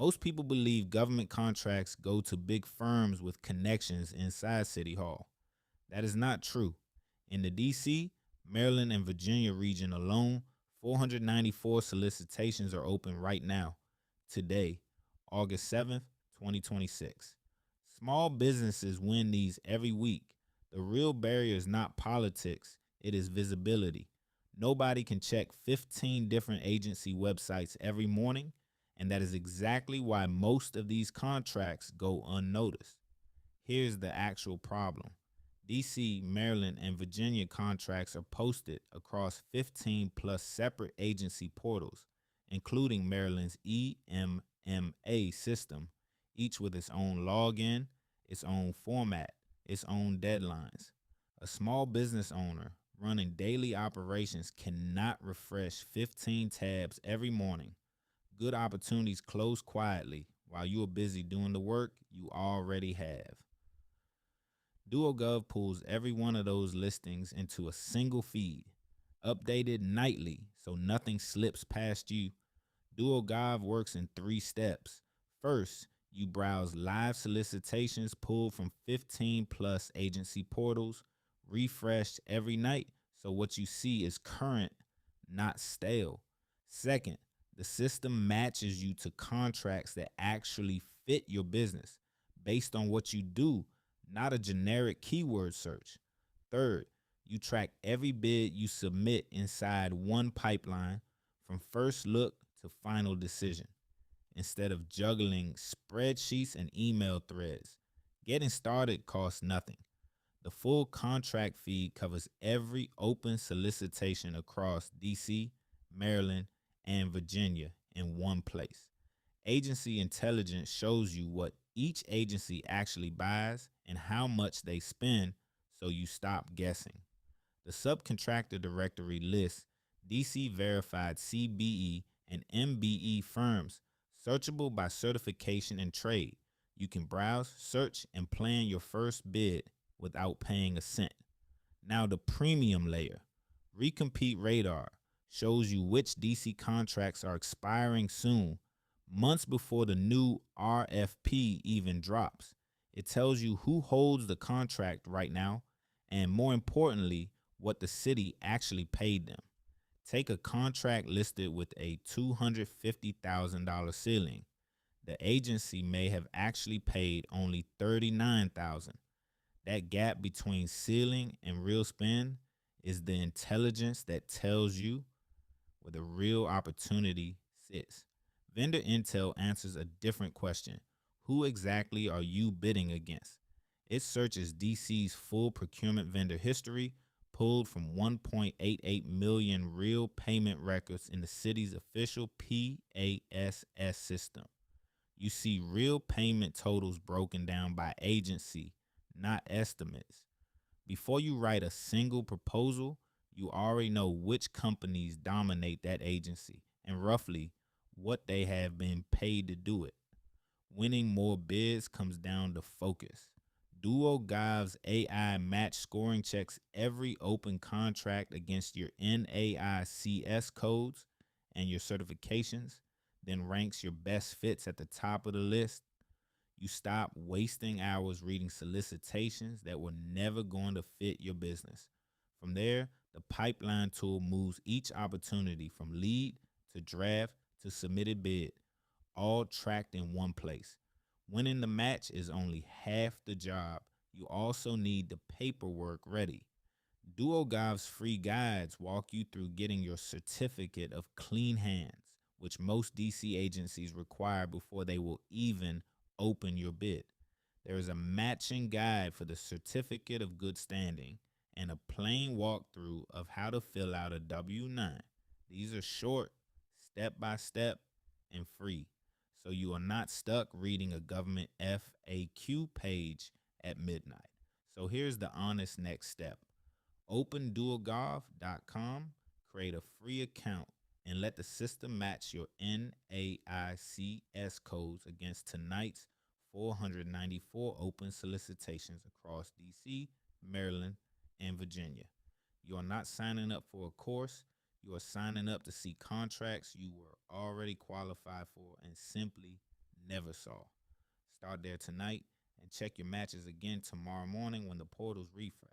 Most people believe government contracts go to big firms with connections inside City Hall. That is not true. In the DC, Maryland, and Virginia region alone, 494 solicitations are open right now, today, August 7th, 2026. Small businesses win these every week. The real barrier is not politics, it is visibility. Nobody can check 15 different agency websites every morning, and that is exactly why most of these contracts go unnoticed. Here's the actual problem. DC, Maryland, and Virginia contracts are posted across 15 plus separate agency portals, including Maryland's EMMA system, each with its own login, its own format, its own deadlines. A small business owner running daily operations cannot refresh 15 tabs every morning. Good opportunities close quietly while you are busy doing the work you already have. DuoGov pulls every one of those listings into a single feed, updated nightly so nothing slips past you. DuoGov works in 3 steps. First, you browse live solicitations pulled from 15 plus agency portals, refreshed every night so what you see is current, not stale. Second, the system matches you to contracts that actually fit your business based on what you do, not a generic keyword search. Third, you track every bid you submit inside one pipeline from first look to final decision instead of juggling spreadsheets and email threads. Getting started costs nothing. The full contract feed covers every open solicitation across DC, Maryland, and Virginia in one place. Agency intelligence shows you what each agency actually buys and how much they spend so you stop guessing. The subcontractor directory lists DC verified CBE and MBE firms, searchable by certification and trade. You can browse, search, and plan your first bid without paying a cent. Now the premium layer. Recompete Radar shows you which DC contracts are expiring soon, months before the new RFP even drops. It tells you who holds the contract right now, and more importantly, what the city actually paid them. Take a contract listed with a $250,000 ceiling. The agency may have actually paid only $39,000. That gap between ceiling and real spend is the intelligence that tells you where the real opportunity sits. Vendor Intel answers a different question. Who exactly are you bidding against? It searches DC's full procurement vendor history, pulled from 1.88 million real payment records in the city's official PASS system. You see real payment totals broken down by agency, not estimates. Before you write a single proposal, you already know which companies dominate that agency and roughly what they have been paid to do it. Winning more bids comes down to focus. DuoGov's AI match scoring checks every open contract against your NAICS codes and your certifications, then ranks your best fits at the top of the list. You stop wasting hours reading solicitations that were never going to fit your business. From there, the pipeline tool moves each opportunity from lead to draft to submitted bid, all tracked in one place. Winning the match is only half the job. You also need the paperwork ready. DuoGov's free guides walk you through getting your certificate of clean hands, which most DC agencies require before they will even open your bid. There is a matching guide for the certificate of good standing and a plain walkthrough of how to fill out a W-9. These are short, step by step, and free, so you are not stuck reading a government FAQ page at midnight. So here's the honest next step. Open DuoGov.com, create a free account, and let the system match your NAICS codes against tonight's 494 open solicitations across DC, Maryland, and Virginia. You are not signing up for a course. You are signing up to see contracts you were already qualified for and simply never saw. Start there tonight and check your matches again tomorrow morning when the portals refresh.